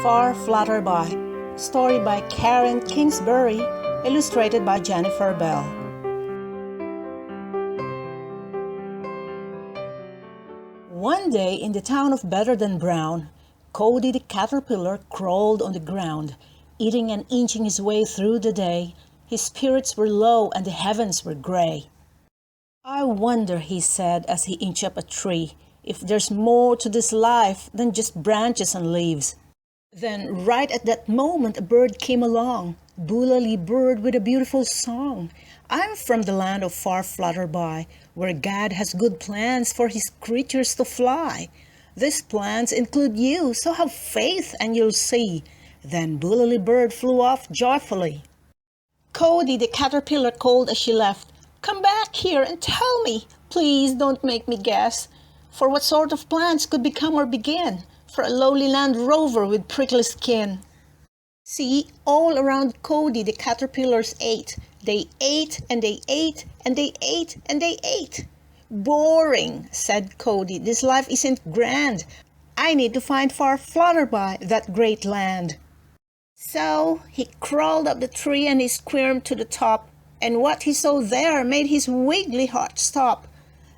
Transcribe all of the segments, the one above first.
Far Flutter By. Story by Karen Kingsbury, illustrated by Jennifer Bell. One day in the town of Better Than Brown, Cody the caterpillar crawled on the ground, eating and inching his way through the day. His spirits were low and the heavens were gray. "I wonder," he said as he inched up a tree, "if there's more to this life than just branches and leaves." Then right at that moment a bird came along, Boolally bird with a beautiful song. "I'm from the land of Far Flutter By, where God has good plans for his creatures to fly. These plans include you, so have faith and you'll see." Then Boolally bird flew off joyfully. Cody the caterpillar called as she left, "Come back here and tell me, please don't make me guess, for what sort of plans could become or begin for a lowly land rover with prickly skin." See, all around Cody the caterpillars ate. They ate and they ate and they ate and they ate. "Boring," said Cody. "This life isn't grand. I need to find Far Flutter By, that great land." So he crawled up the tree and he squirmed to the top, and what he saw there made his wiggly heart stop.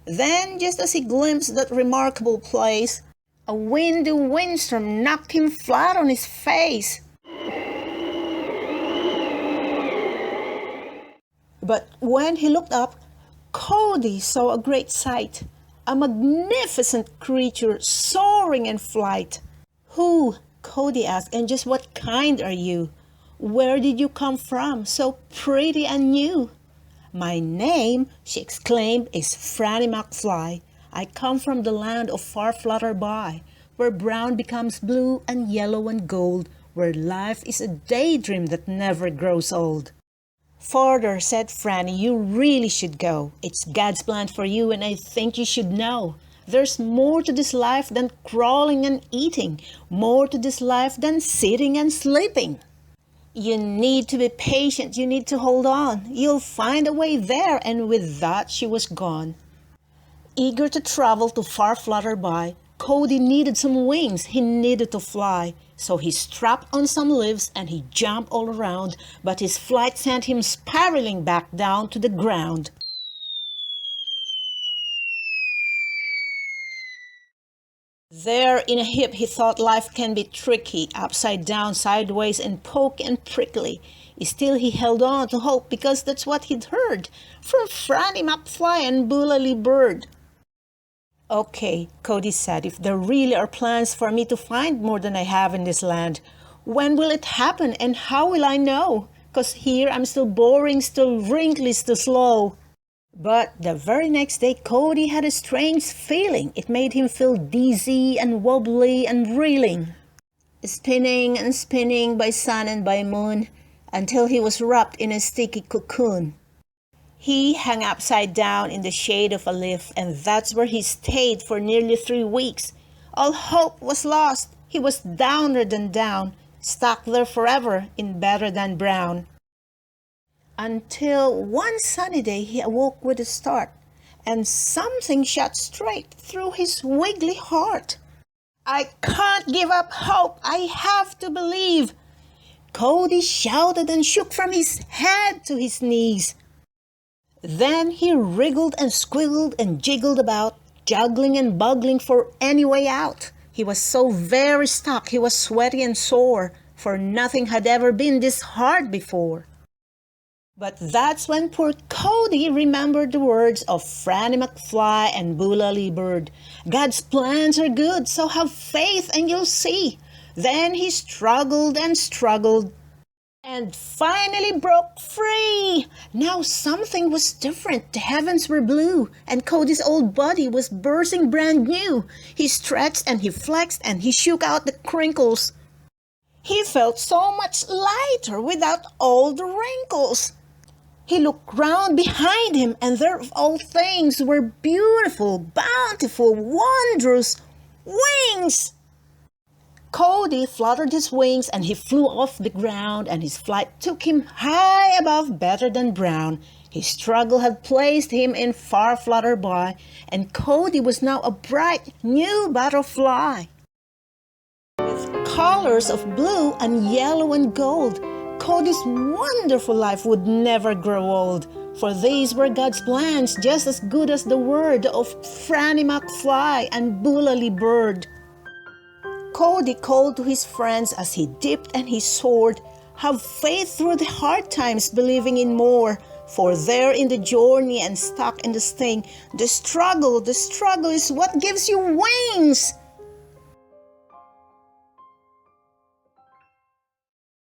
Then, just as he glimpsed that remarkable place, a windy windstorm knocked him flat on his face. But when he looked up, Cody saw a great sight, a magnificent creature soaring in flight. "Who?" Cody asked, "and just what kind are you? Where did you come from, so pretty and new?" "My name," she exclaimed, "is Franny McFly. I come from the land of Far Flutter By, where brown becomes blue and yellow and gold, where life is a daydream that never grows old." "Farther," said Franny, "you really should go. It's God's plan for you, and I think you should know. There's more to this life than crawling and eating, more to this life than sitting and sleeping. You need to be patient, you need to hold on. You'll find a way there." And with that she was gone. Eager to travel to Far Flutter By, Cody needed some wings. He needed to fly. So he strapped on some leaves and he jumped all around, but his flight sent him spiraling back down to the ground. There in a heap he thought life can be tricky, upside down, sideways, and poke and prickly. Still he held on to hope because that's what he'd heard from Franny McFly and Boolally bird. "Okay," Cody said, "if there really are plans for me to find more than I have in this land, when will it happen and how will I know? 'Cause here I'm still boring, still wrinkly, still slow." But the very next day Cody had a strange feeling. It made him feel dizzy and wobbly and reeling, spinning and spinning by sun and by moon, until he was wrapped in a sticky cocoon. He hung upside down in the shade of a leaf, and that's where he stayed for nearly 3 weeks. All hope was lost. He was downer than down, stuck there forever in Better Than Brown. Until one sunny day he awoke with a start, and something shot straight through his wiggly heart. "I can't give up hope. I have to believe," Cody shouted and shook from his head to his knees. Then he wriggled and squiggled and jiggled about, juggling and buggling for any way out. He was so very stuck, he was sweaty and sore, for nothing had ever been this hard before. But that's when poor Cody remembered the words of Franny McFly and Boolally bird. "God's plans are good, so have faith and you'll see." Then he struggled and struggled, and finally broke free. Now something was different. The heavens were blue, and Cody's old body was bursting brand new. He stretched and he flexed and he shook out the crinkles. He felt so much lighter without all the wrinkles. He looked round behind him, and there of all things were beautiful, bountiful, wondrous wings. Cody fluttered his wings and he flew off the ground, and his flight took him high above Better Than Brown. His struggle had placed him in Far Flutter By, and Cody was now a bright new butterfly. With colors of blue and yellow and gold. Cody's wonderful life would never grow old, for these were God's plans, just as good as the word of Franny McFly and Boolally Bird. Cody called to his friends as he dipped and he soared, "Have faith through the hard times, believing in more. For there in the journey and stuck in the sting, the struggle is what gives you wings."